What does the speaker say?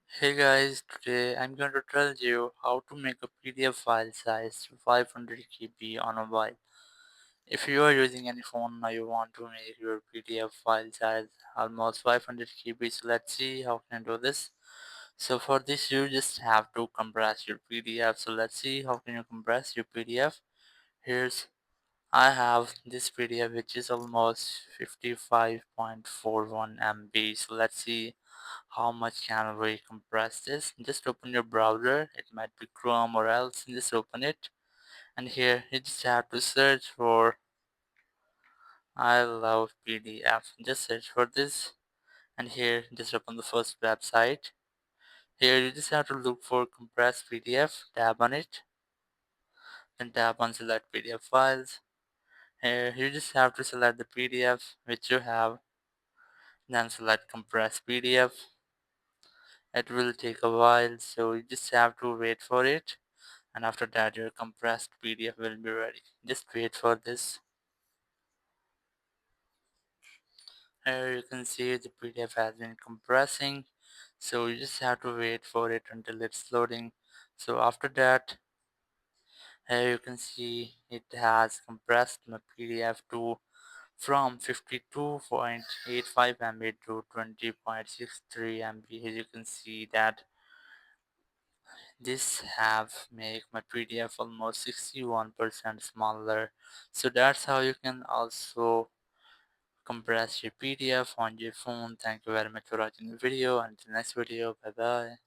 Hey guys, today I'm going to tell you how to make a PDF file size 500 KB on a mobile. If you are using any phone now you want to make your PDF file size almost 500 KB, so let's see how can I do this. So for this you just have to compress your PDF. So let's see how can you compress your PDF. Here's I have this PDF which is almost 55.41 MB. So let's see how much can we compress this. Just open your browser, it might be Chrome or else, just open it, and here you just have to search for iLovePDF. Just search for this, and here just open the first website. Here you just have to look for compressed PDF, tap on it, then tap on select PDF files. Here you just have to select the PDF which you have, then select compressed PDF. It will take a while, so you just have to wait for it, and after that your compressed PDF will be ready. Just wait for this. Here you can see the PDF has been compressing, so you just have to wait for it until it's loading. So after that, here you can see it has compressed my PDF to from 52.85 MB to 20.63 MB. Here you can see that this have make my PDF almost 61% smaller. So that's how you can also compress your PDF on your phone. Thank you very much for watching the video. Until next video, bye bye.